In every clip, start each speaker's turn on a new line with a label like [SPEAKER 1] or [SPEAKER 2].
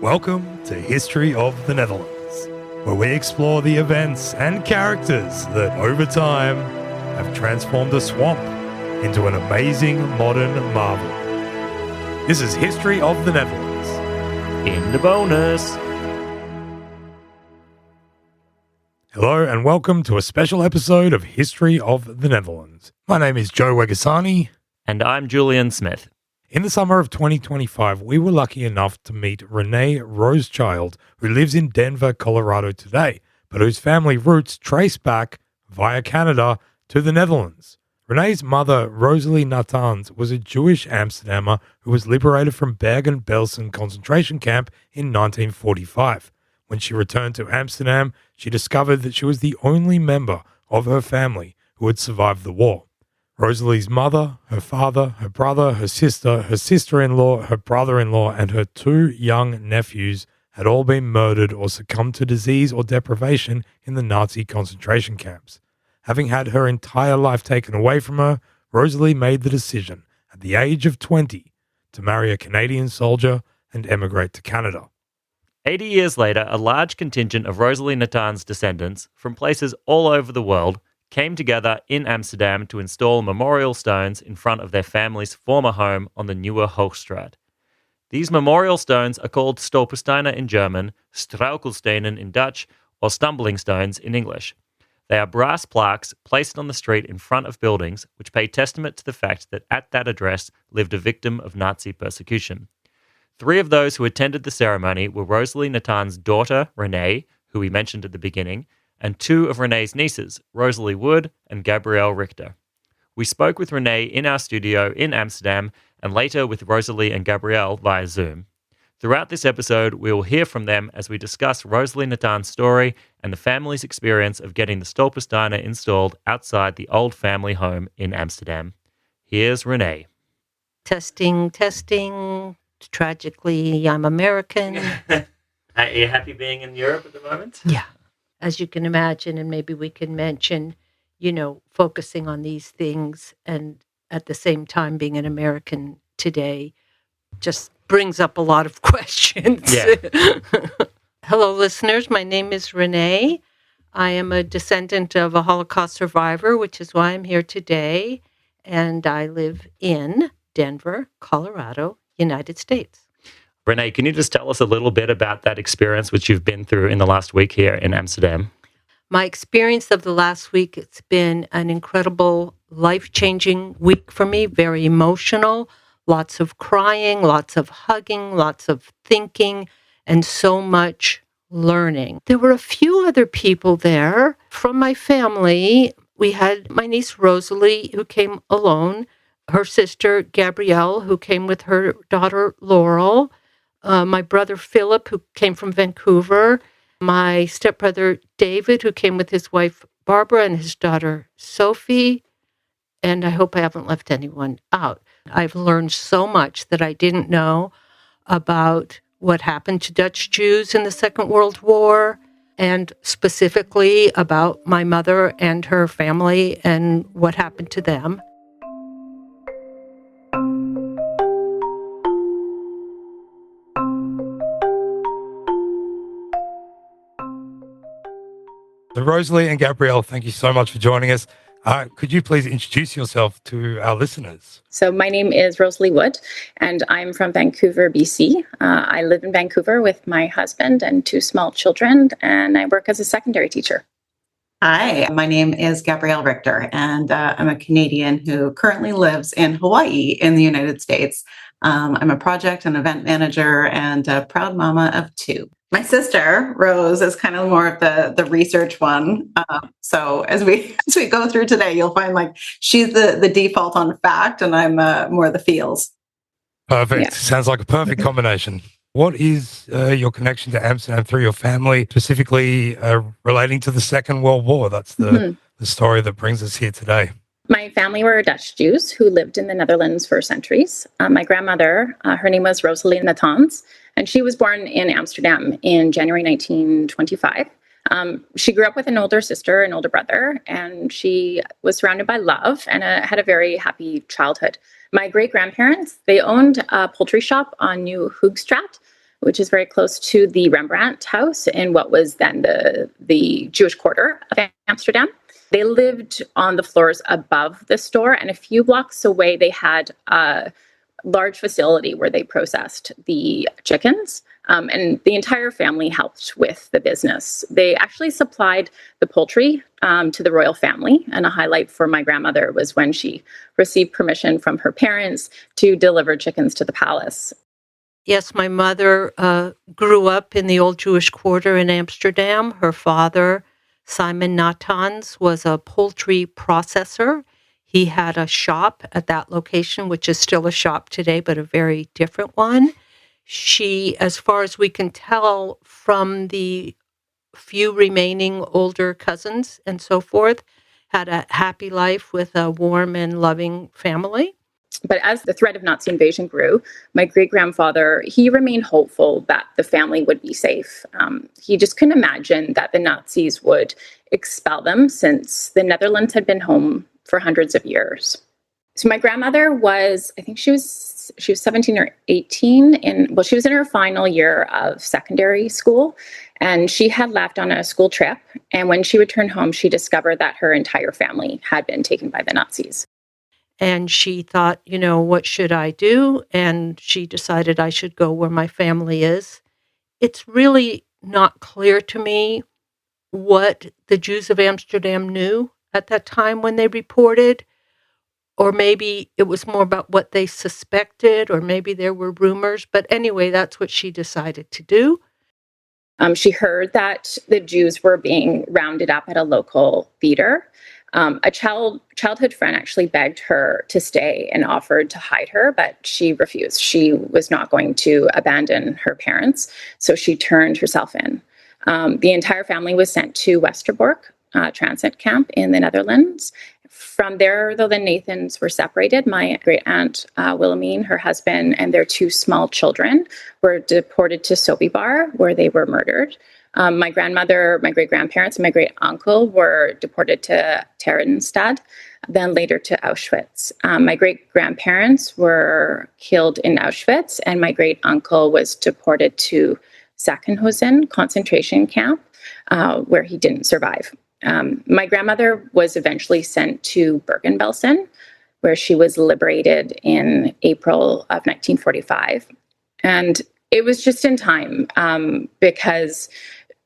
[SPEAKER 1] Welcome to History of the Netherlands, where we explore the events and characters that, over time, have transformed a swamp into an amazing modern marvel. This is History of the Netherlands.
[SPEAKER 2] In the bonus.
[SPEAKER 1] Hello and welcome to a special episode of History of the Netherlands. My name is Joe Wegasani.
[SPEAKER 2] And I'm Julian Smith.
[SPEAKER 1] In the summer of 2025, we were lucky enough to meet Rene Rosechild, who lives in Denver, Colorado today, but whose family roots trace back via Canada to the Netherlands. Rene's mother, Rosalie Nathans, was a Jewish Amsterdammer who was liberated from Bergen-Belsen concentration camp in 1945. When she returned to Amsterdam, she discovered that she was the only member of her family who had survived the war. Rosalie's mother, her father, her brother, her sister-in-law, her brother-in-law, and her two young nephews had all been murdered or succumbed to disease or deprivation in the Nazi concentration camps. Having had her entire life taken away from her, Rosalie made the decision, at the age of 20, to marry a Canadian soldier and emigrate to Canada.
[SPEAKER 2] 80 years later, a large contingent of Rosalie Nathans' descendants from places all over the world came together in Amsterdam to install memorial stones in front of their family's former home on the Nieuwe Hoogstraat. These memorial stones are called Stolpersteine in German, struikelstenen in Dutch, or stumbling stones in English. They are brass plaques placed on the street in front of buildings which pay testament to the fact that at that address lived a victim of Nazi persecution. 3 of those who attended the ceremony were Rosalie Nathans' daughter, Rene, who we mentioned at the beginning, and 2 of Rene's nieces, Rosalie Wood and Gabrielle Richter. We spoke with Rene in our studio in Amsterdam and later with Rosalie and Gabrielle via Zoom. Throughout this episode, we will hear from them as we discuss Rosalie Nathans' story and the family's experience of getting the Stolpersteine installed outside the old family home in Amsterdam. Here's Rene.
[SPEAKER 3] Testing. Tragically, I'm American.
[SPEAKER 2] Are you happy being in Europe at the moment?
[SPEAKER 3] Yeah. As you can imagine, and maybe we can mention, focusing on these things and at the same time being an American today just brings up a lot of questions.
[SPEAKER 2] Yeah.
[SPEAKER 3] Hello, listeners. My name is Rene. I am a descendant of a Holocaust survivor, which is why I'm here today. And I live in Denver, Colorado, United States.
[SPEAKER 2] Rene, can you just tell us a little bit about that experience which you've been through in the last week here in Amsterdam?
[SPEAKER 3] My experience of the last week, it's been an incredible, life-changing week for me, very emotional, lots of crying, lots of hugging, lots of thinking, and so much learning. There were a few other people there from my family. We had my niece Rosalie, who came alone, her sister Gabrielle, who came with her daughter Laurel, my brother Philip, who came from Vancouver, my stepbrother David, who came with his wife Barbara and his daughter Sophie, and I hope I haven't left anyone out. I've learned so much that I didn't know about what happened to Dutch Jews in the Second World War, and specifically about my mother and her family and what happened to them.
[SPEAKER 1] So Rosalie and Gabrielle, thank you so much for joining us. Could you please introduce yourself to our listeners?
[SPEAKER 4] So my name is Rosalie Wood, and I'm from Vancouver, BC. I live in Vancouver with my husband and 2 small children, and I work as a secondary teacher.
[SPEAKER 5] Hi, my name is Gabrielle Richter, and I'm a Canadian who currently lives in Hawaii in the United States. I'm a project and event manager and a proud mama of 2. My sister, Rose, is kind of more of the research one. So as we go through today, you'll find she's the default on fact, and I'm more the feels.
[SPEAKER 1] Perfect.
[SPEAKER 4] Yeah.
[SPEAKER 1] Sounds like a perfect combination. What is your connection to Amsterdam through your family, specifically relating to the Second World War? That's the story that brings us here today.
[SPEAKER 4] My family were Dutch Jews who lived in the Netherlands for centuries. My grandmother, her name was Rosalie Nathans, and she was born in Amsterdam in January 1925. She grew up with an older sister and older brother, and she was surrounded by love and had a very happy childhood. My great-grandparents, they owned a poultry shop on Nieuwe Hoogstraat, which is very close to the Rembrandt house in what was then the Jewish quarter of Amsterdam. They lived on the floors above the store, and a few blocks away, they had a large facility where they processed the chickens. And the entire family helped with the business. They actually supplied the poultry to the royal family. And a highlight for my grandmother was when she received permission from her parents to deliver chickens to the palace.
[SPEAKER 3] Yes, my mother grew up in the old Jewish quarter in Amsterdam. Her father, Simon Nathans, was a poultry processor. He had a shop at that location, which is still a shop today, but a very different one. She, as far as we can tell from the few remaining older cousins and so forth, had a happy life with a warm and loving family.
[SPEAKER 4] But as the threat of Nazi invasion grew, my great-grandfather, he remained hopeful that the family would be safe. He just couldn't imagine that the Nazis would expel them, since the Netherlands had been home for hundreds of years. So my grandmother was, I think she was 17 or 18, and she was in her final year of secondary school, and she had left on a school trip. And when she returned home, she discovered that her entire family had been taken by the Nazis.
[SPEAKER 3] And she thought, what should I do? And she decided I should go where my family is. It's really not clear to me what the Jews of Amsterdam knew at that time when they reported, or maybe it was more about what they suspected, or maybe there were rumors. But anyway, that's what she decided to do.
[SPEAKER 4] She heard that the Jews were being rounded up at a local theater. A childhood friend actually begged her to stay and offered to hide her, but she refused. She was not going to abandon her parents, so she turned herself in. The entire family was sent to Westerbork transit camp in the Netherlands. From there, though, the Nathans were separated. My great-aunt Wilhelmine, her husband, and their two small children were deported to Sobibor, where they were murdered. My grandmother, my great-grandparents, and my great-uncle were deported to Theresienstadt, then later to Auschwitz. My great-grandparents were killed in Auschwitz, and my great-uncle was deported to Sachsenhausen concentration camp, where he didn't survive. My grandmother was eventually sent to Bergen-Belsen, where she was liberated in April of 1945. And it was just in time, because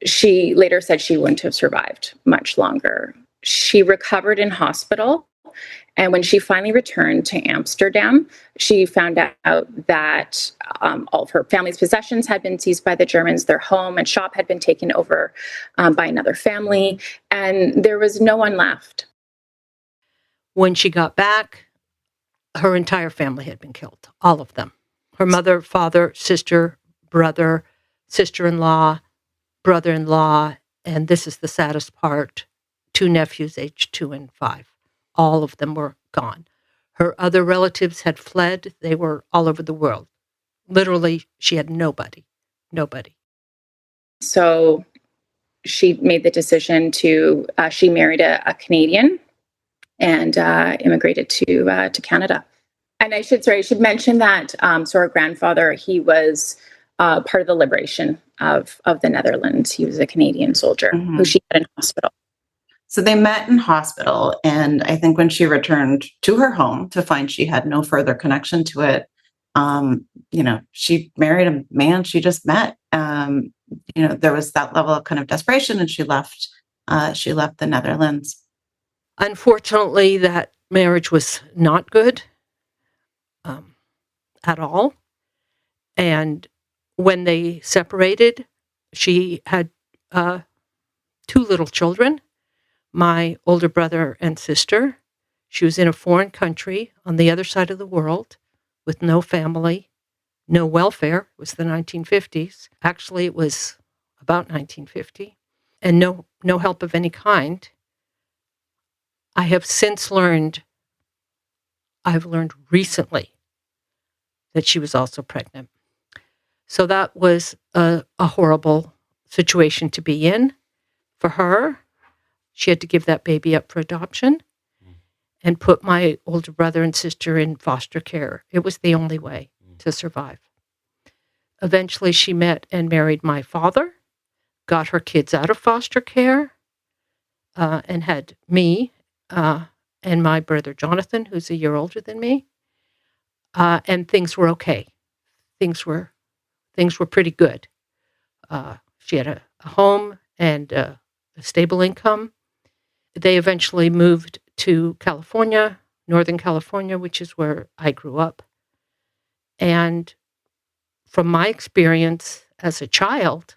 [SPEAKER 4] she later said she wouldn't have survived much longer. She recovered in hospital. And when she finally returned to Amsterdam, she found out that all of her family's possessions had been seized by the Germans. Their home and shop had been taken over by another family, and there was no one left.
[SPEAKER 3] When she got back, her entire family had been killed, all of them. Her mother, father, sister, brother, sister-in-law, brother-in-law, and this is the saddest part, 2 nephews aged 2 and 5. All of them were gone. Her other relatives had fled. They were all over the world. Literally, she had nobody.
[SPEAKER 4] So she made the decision she married a Canadian and immigrated to Canada. And I should mention that, so her grandfather, he was part of the liberation of the Netherlands. He was a Canadian soldier who she had in hospital.
[SPEAKER 5] So they met in hospital, and I think when she returned to her home to find she had no further connection to it, she married a man she just met. There was that level of kind of desperation, and she left the Netherlands.
[SPEAKER 3] Unfortunately, that marriage was not good at all. And when they separated, she had 2 little children. My older brother and sister. She was in a foreign country on the other side of the world with no family, no welfare. It was the 1950s. Actually, it was about 1950. And no help of any kind. I've learned recently that she was also pregnant. So that was a horrible situation to be in for her. She had to give that baby up for adoption and put my older brother and sister in foster care. It was the only way to survive. eventually she met and married my father, got her kids out of foster care, and had me and my brother Jonathan, who's a year older than me, and things were okay. Things were pretty good. She had a home and a stable income. They eventually moved to California, Northern California, which is where I grew up. And from my experience as a child,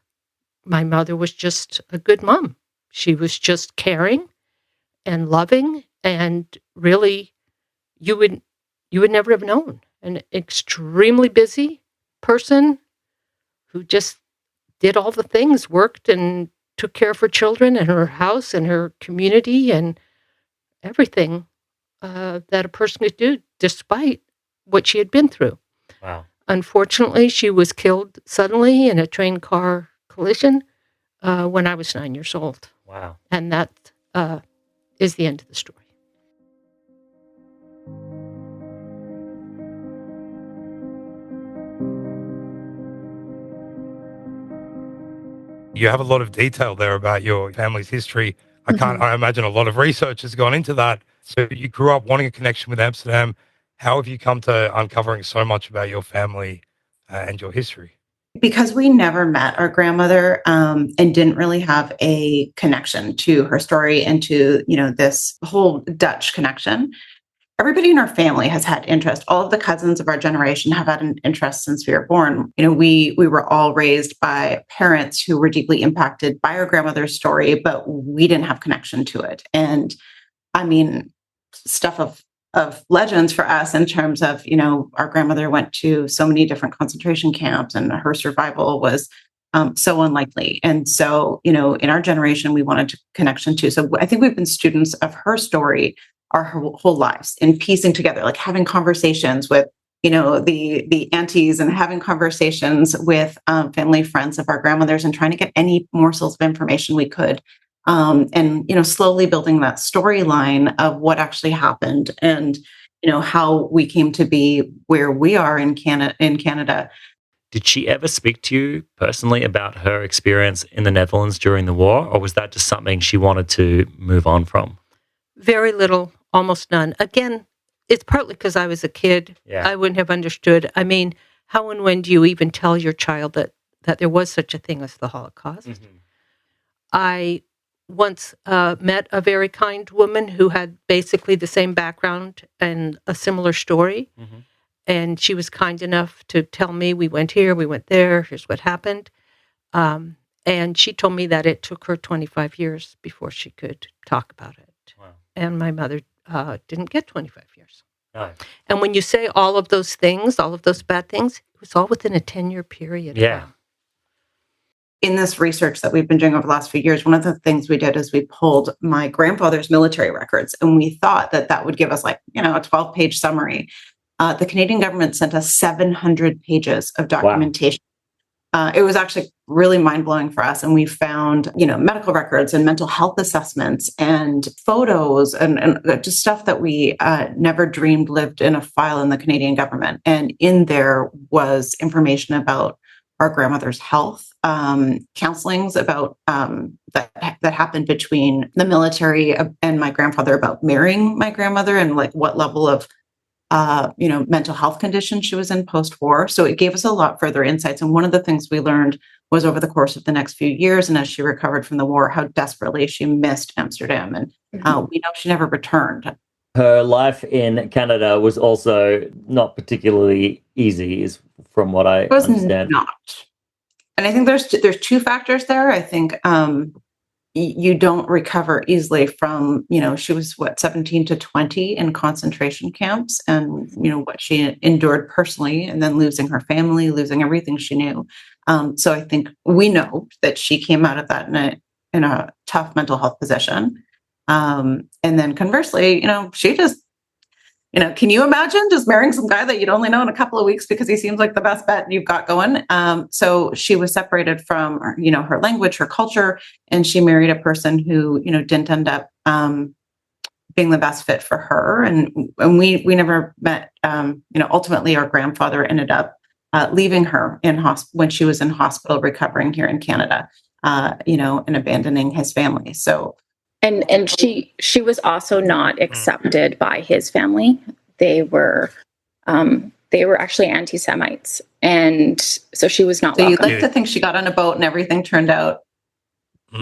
[SPEAKER 3] my mother was just a good mom. She was just caring and loving, and really, you would never have known. An extremely busy person who just did all the things, worked and took care of her children and her house and her community and everything that a person could do, despite what she had been through.
[SPEAKER 2] Wow.
[SPEAKER 3] Unfortunately, she was killed suddenly in a train car collision when I was 9 years old.
[SPEAKER 2] Wow.
[SPEAKER 3] And that is the end of the story.
[SPEAKER 1] You have a lot of detail there about your family's history. I imagine a lot of research has gone into that. So you grew up wanting a connection with Amsterdam. How have you come to uncovering so much about your family and your history?
[SPEAKER 5] Because we never met our grandmother and didn't really have a connection to her story and to, this whole Dutch connection. Everybody in our family has had interest. All of the cousins of our generation have had an interest since we were born. We were all raised by parents who were deeply impacted by our grandmother's story, but we didn't have connection to it. And I mean, stuff of legends for us in terms of, our grandmother went to so many different concentration camps and her survival was so unlikely. And so, in our generation, we wanted a connection too. So I think we've been students of her story our whole lives and piecing together, like having conversations with, the aunties and having conversations with family friends of our grandmothers and trying to get any morsels of information we could. And slowly building that storyline of what actually happened and, how we came to be where we are in Canada.
[SPEAKER 2] Did she ever speak to you personally about her experience in the Netherlands during the war, or was that just something she wanted to move on from?
[SPEAKER 3] Very little, almost none. Again, it's partly because I was a kid.
[SPEAKER 2] Yeah.
[SPEAKER 3] I wouldn't have understood. I mean, how and when do you even tell your child that there was such a thing as the Holocaust?
[SPEAKER 2] Mm-hmm.
[SPEAKER 3] I once met a very kind woman who had basically the same background and a similar story.
[SPEAKER 2] Mm-hmm.
[SPEAKER 3] And she was kind enough to tell me, we went here, we went there, here's what happened. And she told me that it took her 25 years before she could talk about it.
[SPEAKER 2] Wow.
[SPEAKER 3] And my mother didn't get 25 years.
[SPEAKER 2] No.
[SPEAKER 3] And when you say all of those things, all of those bad things, it was all within a 10-year period.
[SPEAKER 2] Yeah.
[SPEAKER 5] In this research that we've been doing over the last few years, one of the things we did is we pulled my grandfather's military records, and we thought that would give us a 12-page summary. The Canadian government sent us 700 pages of documentation. Wow. It was actually really mind-blowing for us. And we found, medical records and mental health assessments and photos and just stuff that we never dreamed lived in a file in the Canadian government. And in there was information about our grandmother's health, counselings about that happened between the military and my grandfather about marrying my grandmother and what level of mental health condition she was in post-war. So it gave us a lot further insights. And one of the things we learned was over the course of the next few years, and as she recovered from the war, how desperately she missed Amsterdam. And we know she never returned.
[SPEAKER 2] Her life in Canada was also not particularly easy, is from what I understand.
[SPEAKER 5] Not. And I think there's two factors there. I think you don't recover easily from, she was 17 to 20 in concentration camps, and, what she endured personally, and then losing her family, losing everything she knew. So I think we know that she came out of that in a tough mental health position. And then conversely, she just, can you imagine just marrying some guy that you'd only know in a couple of weeks because he seems like the best bet you've got going? So she was separated from, her language, her culture, and she married a person who, didn't end up being the best fit for her. And we never met, ultimately our grandfather ended up leaving her when she was in hospital recovering here in Canada, and abandoning his family. So,
[SPEAKER 4] and she was also not accepted by his family. They were actually anti-Semites, and so she was not
[SPEAKER 5] so you'd
[SPEAKER 4] welcome.
[SPEAKER 5] like to think she got on a boat and everything turned out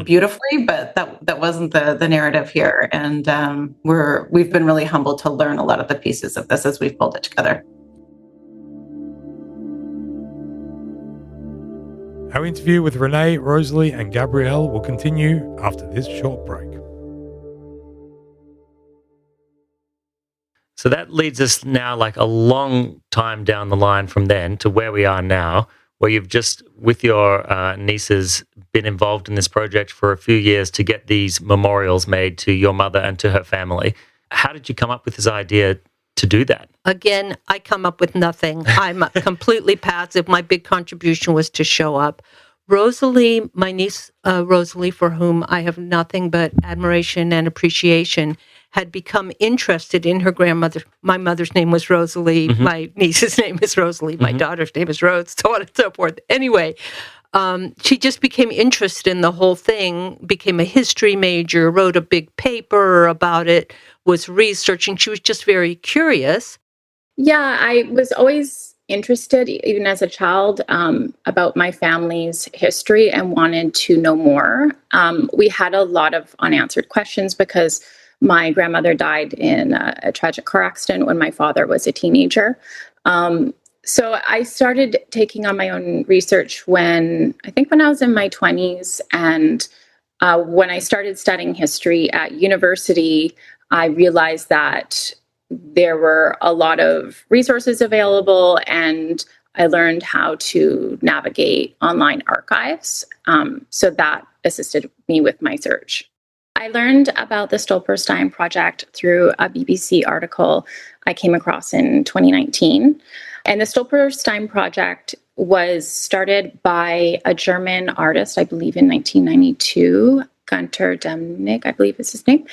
[SPEAKER 5] beautifully, but that wasn't the narrative here. And we've been really humbled to learn a lot of the pieces of this as we've pulled it together.
[SPEAKER 1] Our interview with Rene, Rosalie and Gabrielle will continue after this short break.
[SPEAKER 2] So that leads us now like a long time down the line from then to where we are now, where you've just, with your nieces, been involved in this project for a few years to get these memorials made to your mother and to her family. How did you come up with this idea to do that?
[SPEAKER 3] Again, I come up with nothing. I'm completely passive. My big contribution was to show up. Rosalie, my niece Rosalie, for whom I have nothing but admiration and appreciation, had become interested in her grandmother. My mother's name was Rosalie. Mm-hmm. My niece's name is Rosalie. My daughter's name is Rose, so on and so forth. Anyway, she just became interested in the whole thing, became a history major, wrote a big paper about it, was researching. She was just very curious.
[SPEAKER 4] Yeah, I was always interested, even as a child, about my family's history and wanted to know more. We had a lot of unanswered questions because my grandmother died in a tragic car accident when my father was a teenager. So I started taking on my own research when I was in my 20s. And when I started studying history at university, I realized that there were a lot of resources available, and I learned how to navigate online archives. So that assisted me with my search. I learned about the Stolpersteine project through a BBC article I came across in 2019. And the Stolpersteine project was started by a German artist, I believe in 1992, Gunter Demnig, I believe is his name.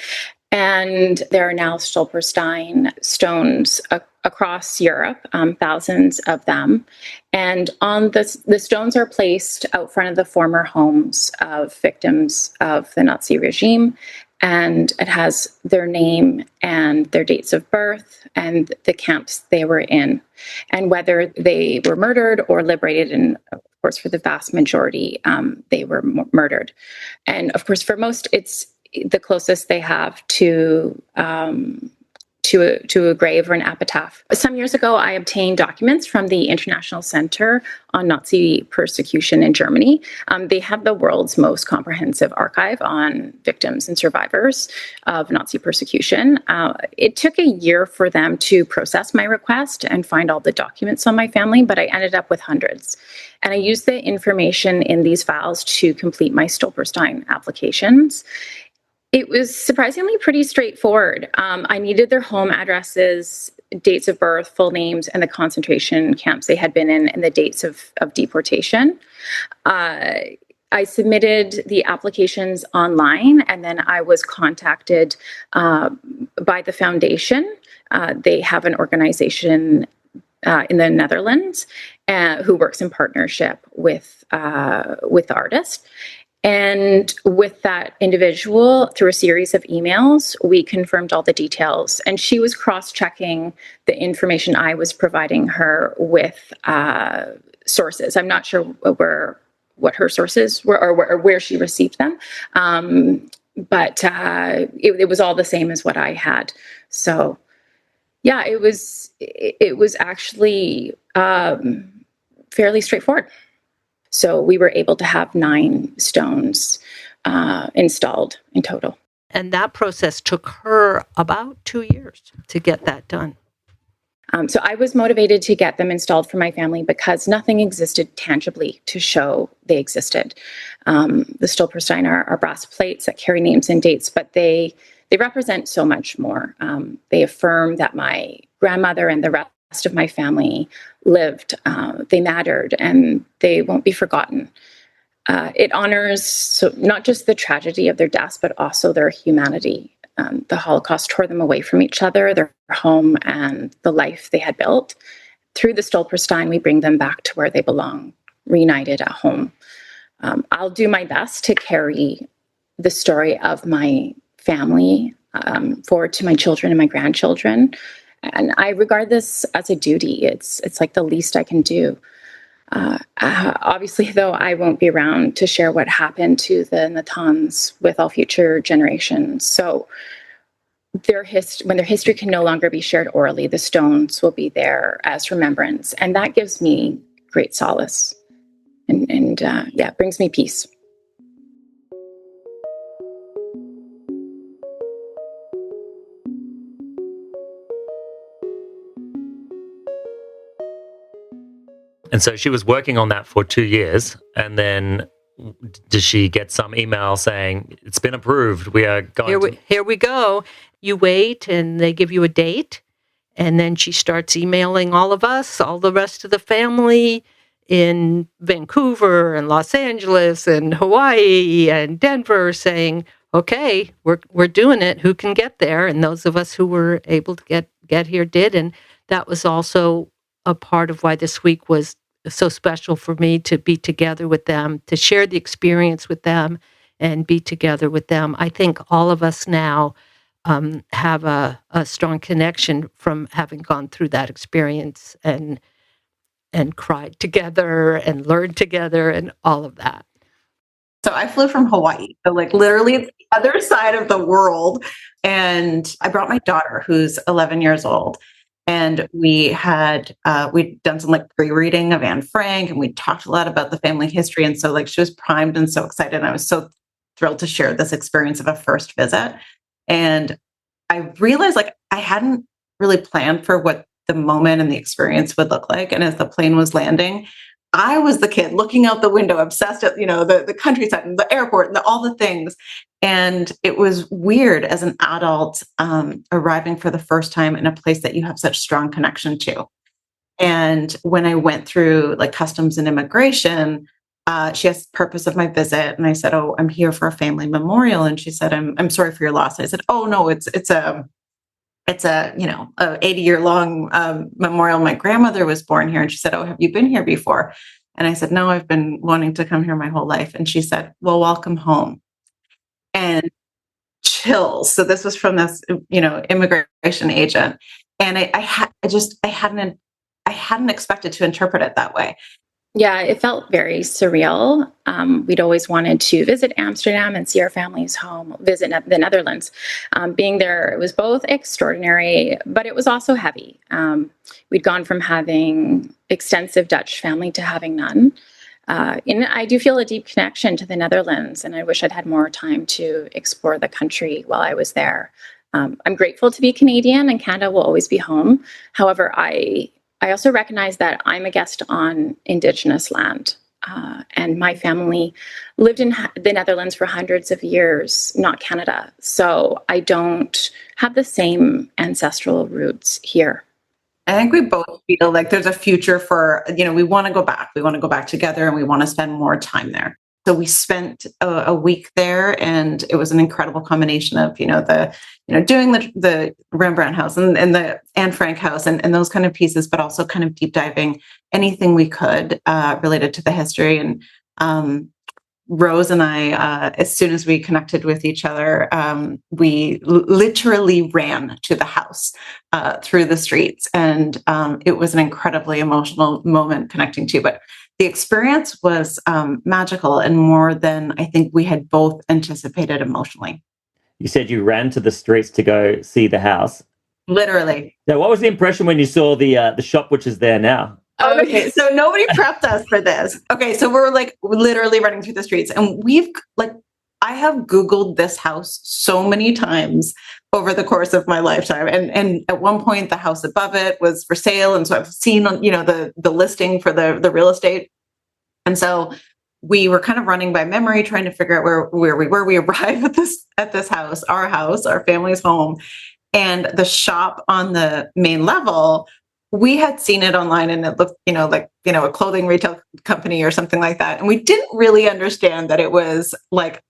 [SPEAKER 4] And there are now Stolpersteine stones across Europe, thousands of them. And on the stones are placed out front of the former homes of victims of the Nazi regime. And it has their name and their dates of birth and the camps they were in, and whether they were murdered or liberated. And of course, for the vast majority, they were murdered. And of course, for most, it's the closest they have to a grave or an epitaph. Some years ago, I obtained documents from the International Center on Nazi Persecution in Germany. They have the world's most comprehensive archive on victims and survivors of Nazi persecution. It took a year for them to process my request and find all the documents on my family, but I ended up with hundreds. And I used the information in these files to complete my Stolpersteine applications. It was surprisingly pretty straightforward. I needed their home addresses, dates of birth, full names, and the concentration camps they had been in, and the dates of deportation. I submitted the applications online, and then I was contacted by the foundation. They have an organization in the Netherlands who works in partnership with the artist. And with that individual, through a series of emails, we confirmed all the details. And she was cross-checking the information I was providing her with sources. I'm not sure what her sources were or where she received them. But it was all the same as what I had. So, yeah, it was actually fairly straightforward. So we were able to have 9 stones installed in total.
[SPEAKER 3] And that process took her about 2 years to get that done.
[SPEAKER 4] So I was motivated to get them installed for my family because nothing existed tangibly to show they existed. The Stolpersteine are brass plates that carry names and dates, but they represent so much more. They affirm that my grandmother and the rest of my family lived, they mattered, and they won't be forgotten. It honors not just the tragedy of their deaths, but also their humanity. The Holocaust tore them away from each other, their home, and the life they had built. through the Stolpersteine, we bring them back to where they belong, reunited at home. I'll do my best to carry the story of my family forward to my children and my grandchildren. And I regard this as a duty. It's like the least I can do. Obviously, though, I won't be around to share what happened to the Nathans with all future generations. So when their history can no longer be shared orally, the stones will be there as remembrance. And that gives me great solace and it brings me peace.
[SPEAKER 2] And so she was working on that for 2 years. And then does she get some email saying, it's been approved, we are going
[SPEAKER 3] Here we go. You wait and they give you a date. And then she starts emailing all of us, all the rest of the family in Vancouver and Los Angeles and Hawaii and Denver saying, okay, we're doing it. Who can get there? And those of us who were able to get here did. And that was also a part of why this week was so special for me, to be together with them, to share the experience with them and be together with them. I think all of us now have a strong connection from having gone through that experience and cried together and learned together and all of that.
[SPEAKER 5] So I flew from Hawaii, so like literally the other side of the world. And I brought my daughter, who's 11 years old. And we'd done some like pre-reading of Anne Frank, and we talked a lot about the family history. And so like she was primed and so excited. And I was so thrilled to share this experience of a first visit. And I realized like I hadn't really planned for what the moment and the experience would look like. And as the plane was landing, I was the kid looking out the window, obsessed at, the countryside and the airport and all the things. And it was weird as an adult arriving for the first time in a place that you have such strong connection to. And when I went through like customs and immigration, she asked the purpose of my visit. And I said, oh, I'm here for a family memorial. And she said, I'm sorry for your loss. I said, oh, no, it's a 80-year-long memorial. My grandmother was born here. And she said, oh, have you been here before? And I said, no, I've been wanting to come here my whole life. And she said, well, welcome home. And chills. So this was from this, immigration agent. And I hadn't expected to interpret it that way.
[SPEAKER 4] Yeah, it felt very surreal. We'd always wanted to visit Amsterdam and see our family's home, visit the Netherlands. Being there, it was both extraordinary, but it was also heavy. We'd gone from having extensive Dutch family to having none. And I do feel a deep connection to the Netherlands, and I wish I'd had more time to explore the country while I was there. I'm grateful to be Canadian, and Canada will always be home. However, I also recognize that I'm a guest on Indigenous land, and my family lived in the Netherlands for hundreds of years, not Canada. So I don't have the same ancestral roots here.
[SPEAKER 5] I think we both feel like there's a future for, we want to go back. We want to go back together, and we want to spend more time there. So we spent a week there, and it was an incredible combination of, doing the Rembrandt house and the Anne Frank house and those kind of pieces, but also kind of deep diving anything we could related to the history. And Rose and I, as soon as we connected with each other, we literally ran to the house through the streets. And it was an incredibly emotional moment connecting to. But the experience was magical and more than I think we had both anticipated emotionally.
[SPEAKER 2] You said you ran to the streets to go see the house.
[SPEAKER 5] Literally.
[SPEAKER 2] Now, what was the impression when you saw the shop which is there now?
[SPEAKER 5] Okay, so nobody prepped us for this. Okay, so we're like literally running through the streets, and I have Googled this house so many times over the course of my lifetime. And at one point the house above it was for sale. And so I've seen, the listing for the real estate. And so we were kind of running by memory, trying to figure out where we were. We arrived at this house, our family's home, and the shop on the main level. We had seen it online, and it looked, like a clothing retail company or something like that. And we didn't really understand that it was like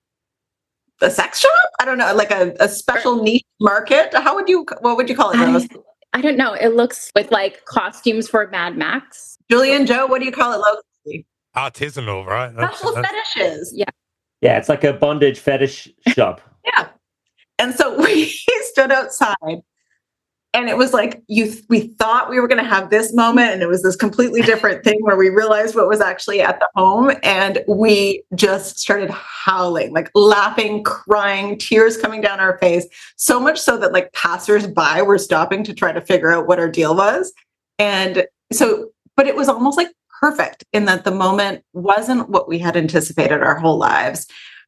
[SPEAKER 5] a sex shop. I don't know, like a special niche market. What would you call it, Rose?
[SPEAKER 4] I don't know. It looks with like costumes for Mad Max.
[SPEAKER 5] Julie and Joe, what do you call it locally?
[SPEAKER 1] Artisanal, right?
[SPEAKER 5] Special fetishes.
[SPEAKER 4] Yeah.
[SPEAKER 2] Yeah, it's like a bondage fetish shop.
[SPEAKER 5] Yeah. And so we stood outside, and it was like we thought we were going to have this moment, and it was this completely different thing where we realized what was actually at the home, and we just started howling, like laughing, crying, tears coming down our face, so much so that like passersby were stopping to try to figure out what our deal was. And so, but it was almost like perfect in that the moment wasn't what we had anticipated our whole lives.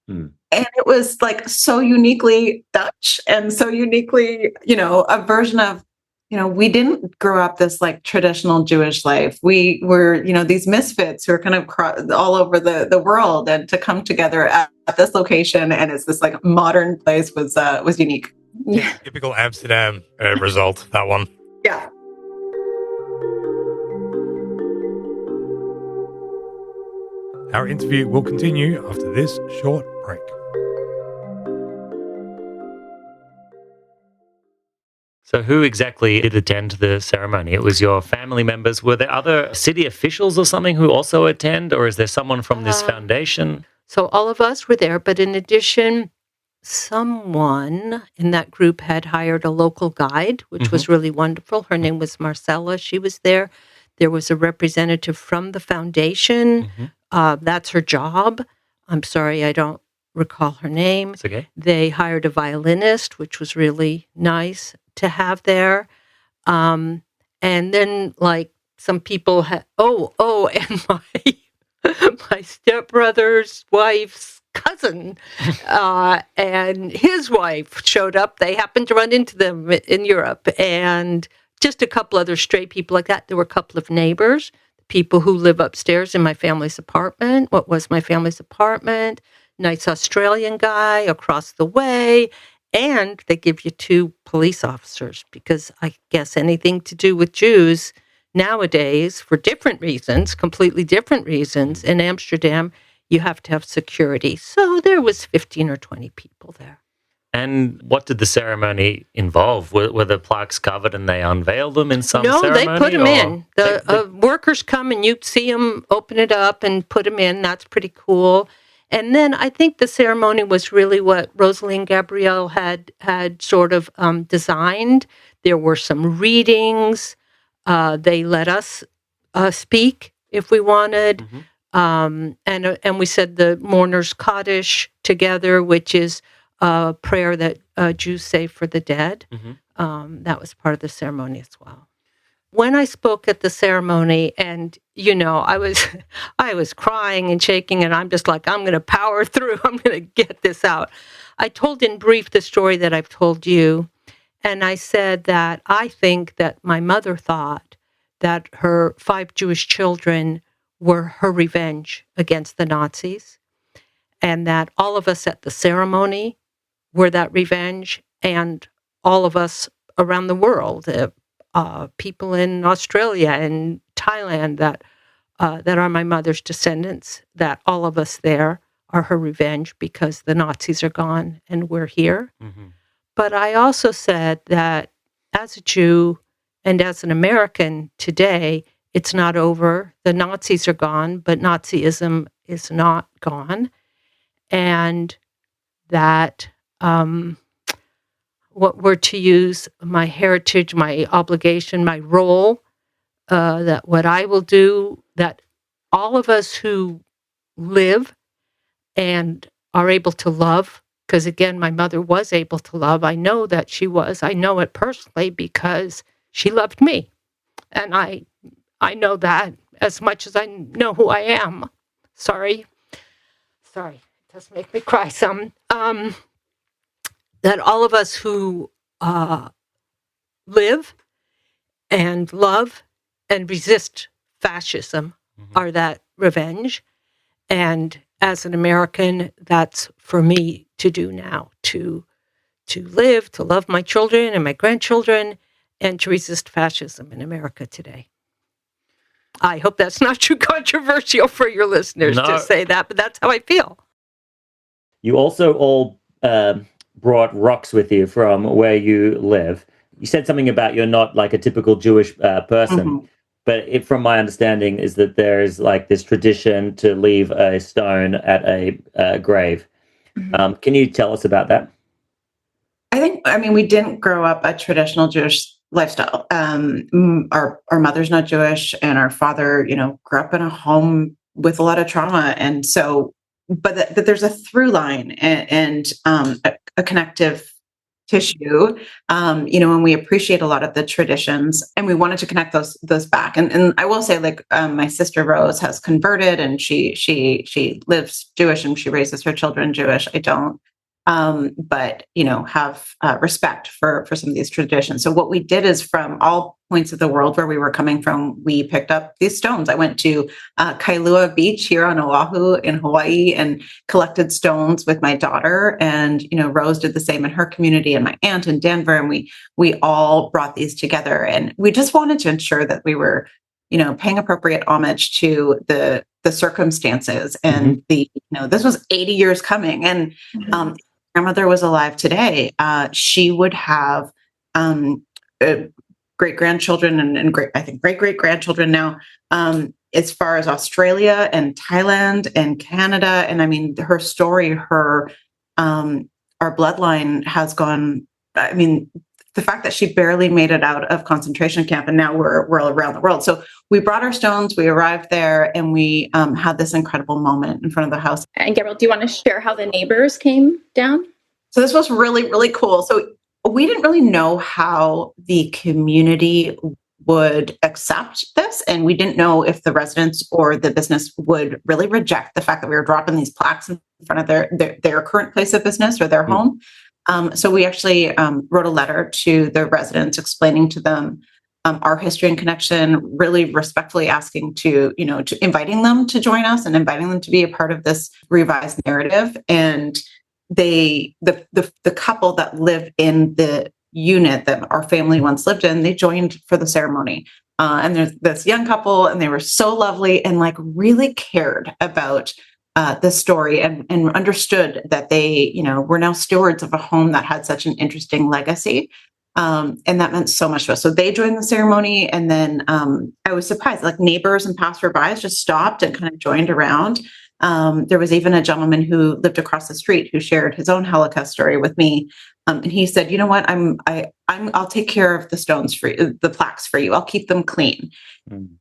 [SPEAKER 5] And it was like so uniquely Dutch and so uniquely, a version of, we didn't grow up this like traditional Jewish life. We were, these misfits who are kind of all over the world, and to come together at this location and it's this like modern place was unique.
[SPEAKER 4] Yeah.
[SPEAKER 1] Typical Amsterdam result, that one.
[SPEAKER 5] Yeah.
[SPEAKER 1] Our interview will continue after this short break.
[SPEAKER 2] So who exactly did attend the ceremony? It was your family members. Were there other city officials or something who also attend, or is there someone from this foundation?
[SPEAKER 3] So all of us were there, but in addition, someone in that group had hired a local guide, which was really wonderful. Her name was Marcella. She was there. There was a representative from the foundation. That's her job. I'm sorry, I don't recall her name.
[SPEAKER 2] It's okay.
[SPEAKER 3] They hired a violinist, which was really nice to have there. And then like some people had, and my stepbrother's wife's cousin and his wife showed up. They happened to run into them in Europe, and just a couple other stray people like that. There were a couple of neighbors, people who live upstairs in my family's apartment. What was my family's apartment? Nice Australian guy across the way. And they give you 2 police officers, because I guess anything to do with Jews nowadays, for different reasons, completely different reasons, in Amsterdam, you have to have security. So there was 15 or 20 people there.
[SPEAKER 2] And what did the ceremony involve? Were the plaques covered and they unveiled them in some ceremony?
[SPEAKER 3] No, they put them in. The workers come and you see them open it up and put them in. That's pretty cool. And then I think the ceremony was really what Rosalie and Gabrielle had sort of designed. There were some readings. They let us speak if we wanted. And we said the mourner's Kaddish together, which is a prayer that Jews say for the dead. That was part of the ceremony as well. When I spoke at the ceremony, and I was crying and shaking, and I'm just like, I'm going to power through. I'm going to get this out. I told in brief the story that I've told you, and I said that I think that my mother thought that her 5 Jewish children were her revenge against the Nazis, and that all of us at the ceremony were that revenge, and all of us around the world, people in Australia and Thailand that are my mother's descendants, that all of us there are her revenge because the Nazis are gone and we're here. But I also said that as a Jew and as an American today, it's not over. The Nazis are gone, but Nazism is not gone. And that what were to use my heritage, my obligation, my role, that what I will do, that all of us who live and are able to love, because again, my mother was able to love. I know that she was. I know it personally because she loved me. And I know that as much as I know who I am. Sorry, it does make me cry some. That all of us who live and love and resist fascism are that revenge. And as an American, that's for me to do now, to live, to love my children and my grandchildren, and to resist fascism in America today. I hope that's not too controversial for your listeners to say that, but that's how I feel.
[SPEAKER 2] You also all brought rocks with you from where you live. you said something about you're not like a typical Jewish person, but from my understanding is that there is like this tradition to leave a stone at a grave. Can you tell us about that?
[SPEAKER 5] I mean, we didn't grow up a traditional Jewish lifestyle. Our mother's not Jewish, and our father, grew up in a home with a lot of trauma, and so, but that there's a through line and a connective tissue, and we appreciate a lot of the traditions, and we wanted to connect those back. And I will say, like, my sister Rose has converted, and she lives Jewish, and she raises her children Jewish. I don't. But have respect for some of these traditions. So what we did is, from all points of the world where we were coming from, we picked up these stones. I went to Kailua Beach here on Oahu in Hawaii and collected stones with my daughter. And Rose did the same in her community, and my aunt in Denver. And we all brought these together, and we just wanted to ensure that we were paying appropriate homage to the circumstances. And this was 80 years coming, and grandmother was alive today, she would have great grandchildren and great great grandchildren now, as far as Australia and Thailand and Canada. And I mean, her story, our bloodline has gone. I mean, the fact that she barely made it out of concentration camp, and now we're around the world. So we brought our stones, we arrived there, and we had this incredible moment in front of the house.
[SPEAKER 4] And Gabrielle, do you want to share how the neighbors came down?
[SPEAKER 5] So this was really, really cool. So we didn't really know how the community would accept this, and we didn't know if the residents or the business would really reject the fact that we were dropping these plaques in front of their current place of business or their home. So we actually wrote a letter to the residents explaining to them our history and connection, really respectfully asking to inviting them to join us and inviting them to be a part of this revised narrative. And the couple that live in the unit that our family once lived in, they joined for the ceremony. And there's this young couple, and they were so lovely and like really cared about the story and understood that they, were now stewards of a home that had such an interesting legacy. And that meant so much to us. So they joined the ceremony. And then I was surprised, like neighbors and passerbys just stopped and kind of joined around. There was even a gentleman who lived across the street who shared his own Holocaust story with me. And he said, you know what, I'll take care of the stones for you, the plaques for you. I'll keep them clean.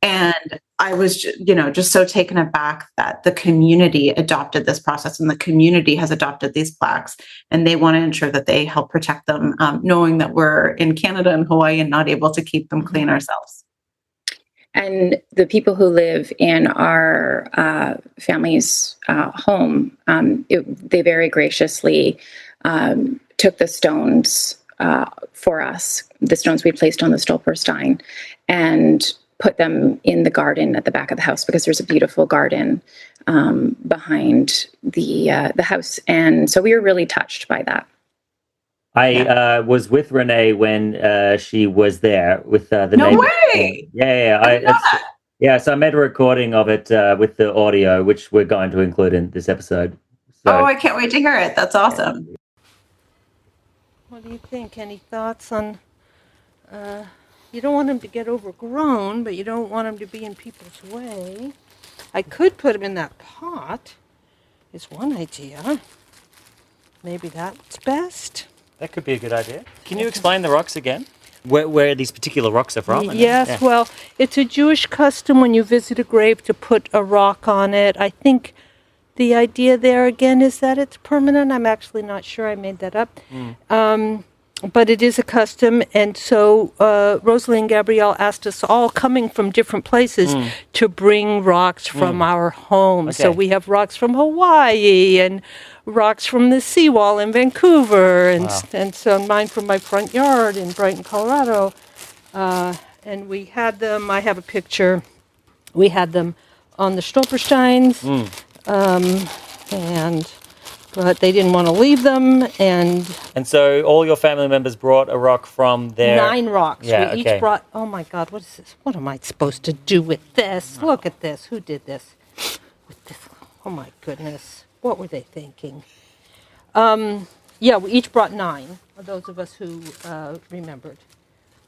[SPEAKER 5] And I was, just so taken aback that the community adopted this process, and the community has adopted these plaques, and they want to ensure that they help protect them, knowing that we're in Canada and Hawaii and not able to keep them clean ourselves.
[SPEAKER 4] And the people who live in our family's home, they very graciously took the stones for us, the stones we placed on the Stolpersteine, and put them in the garden at the back of the house, because there's a beautiful garden behind the house. And so we were really touched by that.
[SPEAKER 2] I was with Rene when she was there with the
[SPEAKER 5] No
[SPEAKER 2] neighbor.
[SPEAKER 5] way!
[SPEAKER 2] Yeah. So I made a recording of it with the audio, which we're going to include in this episode. So,
[SPEAKER 5] I can't wait to hear it. That's awesome.
[SPEAKER 3] What do you think? Any thoughts on, you don't want them to get overgrown, but you don't want them to be in people's way. I could put them in that pot, is one idea. Maybe that's best.
[SPEAKER 2] that could be a good idea. Can you explain the rocks again? Where these particular rocks are from?
[SPEAKER 3] Yes, well, it's a Jewish custom when you visit a grave to put a rock on it. I think the idea there again is that it's permanent. I'm actually not sure. I made that up. But it is a custom. And so Rosalie and Gabrielle asked us all, coming from different places, to bring rocks from our home. Okay. So we have rocks from Hawaii and rocks from the seawall in Vancouver, and so mine from my front yard in Brighton, Colorado. And we had them, I have a picture, we had them on the Stolpersteines, but they didn't want to leave them, and
[SPEAKER 2] so all your family members brought a rock from their...
[SPEAKER 3] 9 rocks.
[SPEAKER 2] Yeah,
[SPEAKER 3] we each brought, oh my God, what is this? What am I supposed to do with this? Look at this. Who did this? With this? Oh my goodness. What were they thinking? We each brought 9, those of us who remembered.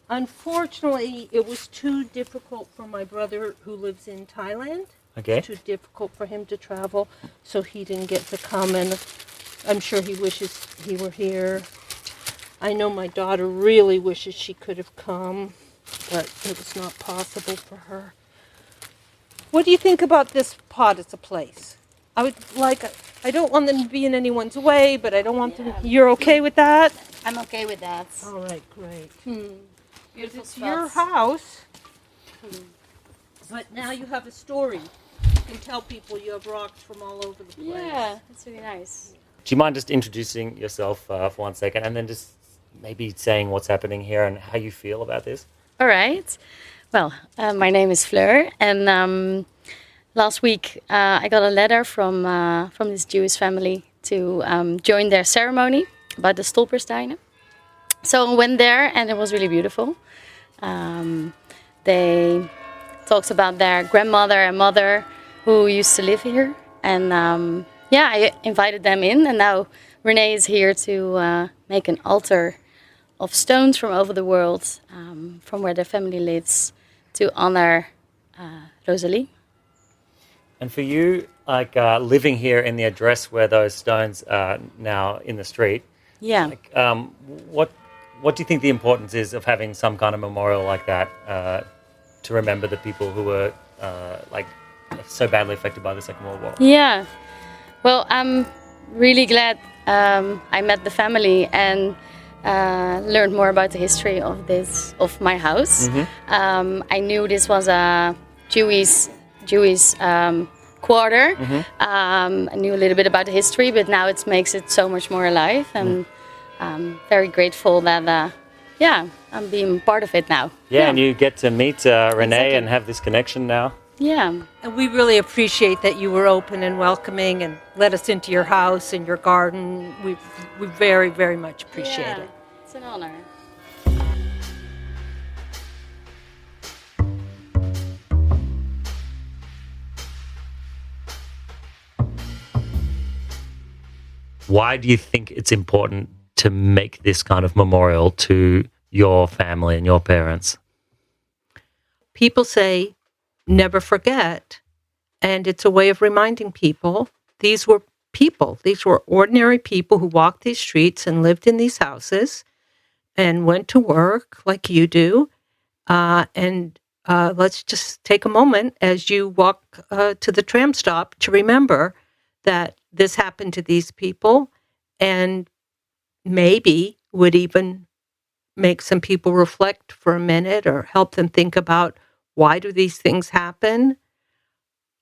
[SPEAKER 3] Unfortunately, it was too difficult for my brother who lives in Thailand.
[SPEAKER 2] Okay.
[SPEAKER 3] It's too difficult for him to travel, so he didn't get to come, and I'm sure he wishes he were here. I know my daughter really wishes she could have come, but it was not possible for her. What do you think about this pot as a place? I don't want them to be in anyone's way, but I don't want them. You're okay with that?
[SPEAKER 6] I'm okay with that.
[SPEAKER 3] All right, great.
[SPEAKER 6] Beautiful
[SPEAKER 3] It's your
[SPEAKER 6] spots.
[SPEAKER 3] house, but now you have a story. You can tell people you have rocks from all over the place.
[SPEAKER 6] Yeah, that's really nice.
[SPEAKER 2] Do you mind just introducing yourself for 1 second, and then just maybe saying what's happening here and how you feel about this?
[SPEAKER 6] All right. Well, my name is Fleur, and last week I got a letter from this Jewish family to join their ceremony about the Stolpersteine. So I went there, and it was really beautiful. They talked about their grandmother and mother who used to live here, and I invited them in, and now Rene is here to make an altar of stones from over the world, from where their family lives, to honor Rosalie.
[SPEAKER 2] And for you, like living here in the address where those stones are now in the street,
[SPEAKER 6] Yeah.
[SPEAKER 2] like, what do you think the importance is of having some kind of memorial like that to remember the people who were like so badly affected by the Second World War?
[SPEAKER 6] Yeah. Well, I'm really glad I met the family and learned more about the history of my house. I knew this was a Jewish quarter. I knew a little bit about the history, but now it makes it so much more alive, and I'm very grateful that I'm being part of it now.
[SPEAKER 2] Yeah, and you get to meet Rene
[SPEAKER 6] Exactly.
[SPEAKER 2] and have this connection now.
[SPEAKER 6] Yeah.
[SPEAKER 3] And we really appreciate that you were open and welcoming and let us into your house and your garden. We very, very much appreciate it.
[SPEAKER 6] It's an honor.
[SPEAKER 2] Why do you think it's important to make this kind of memorial to your family and your parents?
[SPEAKER 3] People say, never forget. And it's a way of reminding people these were people. These were ordinary people who walked these streets and lived in these houses and went to work like you do. Let's just take a moment as you walk to the tram stop to remember that this happened to these people, and maybe would even make some people reflect for a minute or help them think about, why do these things happen?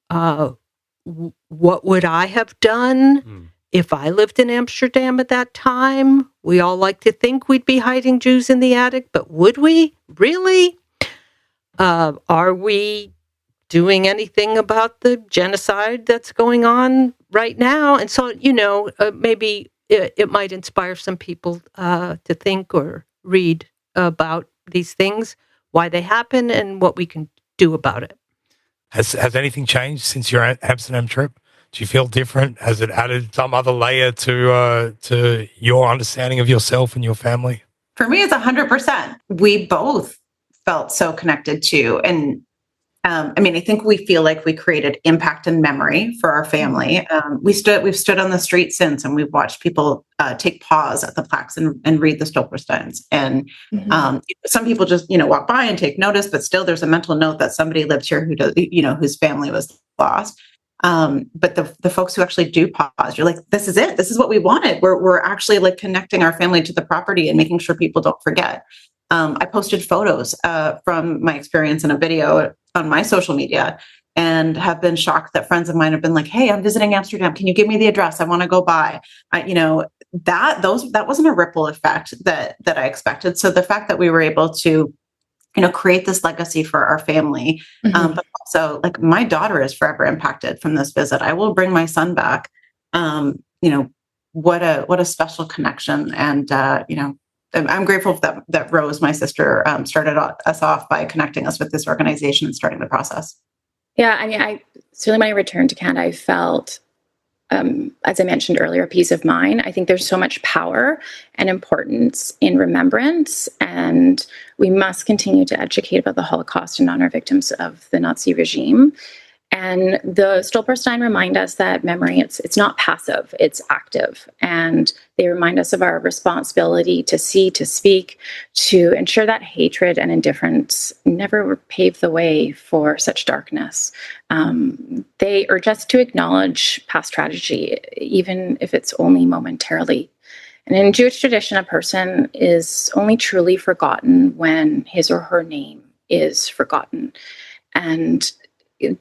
[SPEAKER 3] What would I have done if I lived in Amsterdam at that time? We all like to think we'd be hiding Jews in the attic, but would we? Really? Are we doing anything about the genocide that's going on right now? And so, maybe it might inspire some people to think or read about these things, why they happen, and what we can do about it.
[SPEAKER 1] Has anything changed since your Amsterdam trip? Do you feel different? Has it added some other layer to your understanding of yourself and your family?
[SPEAKER 5] For me, it's 100%. We both felt so connected to, and I think we feel like we created impact and memory for our family. We've stood on the street since, and we've watched people take pause at the plaques and read the Stolpersteines. And some people just walk by and take notice, but still there's a mental note that somebody lived here whose family was lost. But the folks who actually do pause, you're like, this is it. This is what we wanted. We're actually like connecting our family to the property and making sure people don't forget. I posted photos from my experience in a video on my social media, and have been shocked that friends of mine have been like, hey, I'm visiting Amsterdam. Can you give me the address? I want to go by. That wasn't a ripple effect that I expected. So the fact that we were able to, create this legacy for our family, but also like my daughter is forever impacted from this visit. I will bring my son back. What a special connection. And, I'm grateful that Rose, my sister, started us off by connecting us with this organization and starting the process.
[SPEAKER 4] Yeah, certainly when I returned to Canada, I felt as I mentioned earlier, peace of mind. I think there's so much power and importance in remembrance, and we must continue to educate about the Holocaust and honor victims of the Nazi regime. And the Stolpersteine remind us that memory, it's not passive, it's active. And they remind us of our responsibility to see, to speak, to ensure that hatred and indifference never pave the way for such darkness. They urge us to acknowledge past tragedy, even if it's only momentarily. And in Jewish tradition, a person is only truly forgotten when his or her name is forgotten. And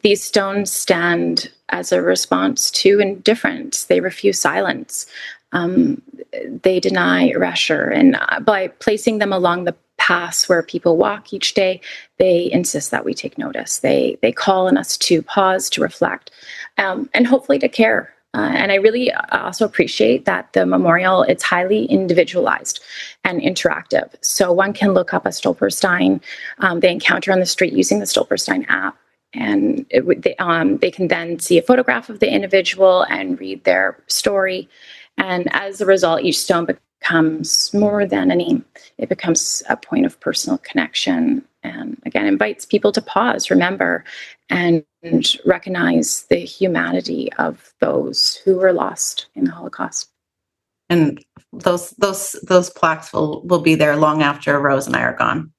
[SPEAKER 4] these stones stand as a response to indifference. They refuse silence. They deny erasure. And by placing them along the paths where people walk each day, they insist that we take notice. They call on us to pause, to reflect, and hopefully to care. And I really also appreciate that the memorial, it's highly individualized and interactive. So one can look up a Stolpersteine they encounter on the street using the Stolpersteine app. And they can then see a photograph of the individual and read their story. And as a result, each stone becomes more than a name. It becomes a point of personal connection. And again, invites people to pause, remember, and recognize the humanity of those who were lost in the Holocaust.
[SPEAKER 5] And those plaques will be there long after Rose and I are gone.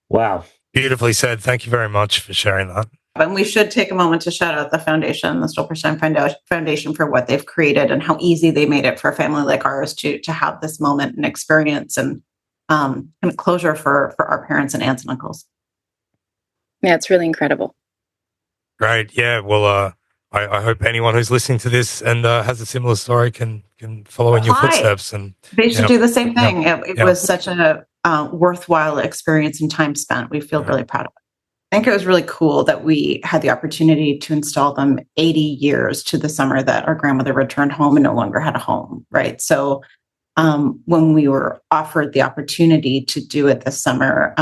[SPEAKER 2] Wow.
[SPEAKER 1] Beautifully said. Thank you very much for sharing that.
[SPEAKER 5] And we should take a moment to shout out the foundation, the Stolpersteine Foundation, for what they've created and how easy they made it for a family like ours to have this moment and experience and closure for our parents and aunts and uncles.
[SPEAKER 4] Yeah, it's really incredible.
[SPEAKER 1] Great. Yeah. Well, I hope anyone who's listening to this and has a similar story can follow in your footsteps. And
[SPEAKER 5] they should do the same thing. It was such a worthwhile experience and time spent. We feel really proud of it. I think it was really cool that we had the opportunity to install them 80 years to the summer that our grandmother returned home and no longer had a home, right? So when we were offered the opportunity to do it this summer,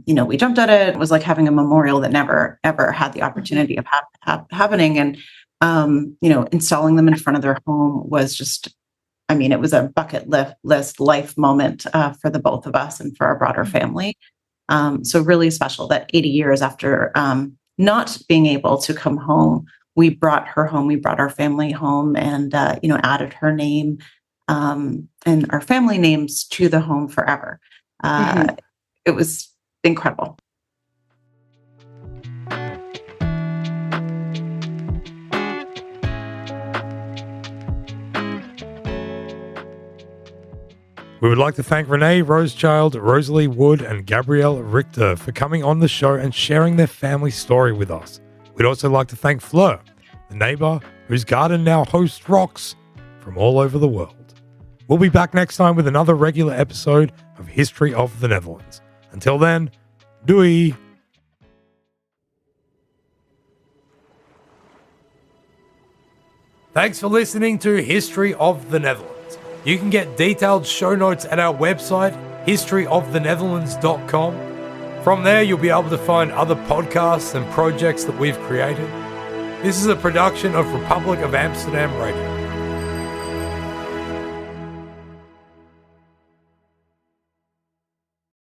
[SPEAKER 5] we jumped at it. It was like having a memorial that never, ever had the opportunity of happening. And, installing them in front of their home was just, it was a bucket list life moment for the both of us and for our broader family. So really special that 80 years after not being able to come home, we brought her home, we brought our family home and, added her name and our family names to the home forever. It was incredible.
[SPEAKER 1] We would like to thank Rene Rosechild, Rosalie Wood, and Gabrielle Richter for coming on the show and sharing their family story with us. We'd also like to thank Fleur, the neighbor whose garden now hosts rocks from all over the world. We'll be back next time with another regular episode of History of the Netherlands. Until then, doei! Thanks for listening to History of the Netherlands. You can get detailed show notes at our website, historyofthenetherlands.com. From there, you'll be able to find other podcasts and projects that we've created. This is a production of Republic of Amsterdam Radio.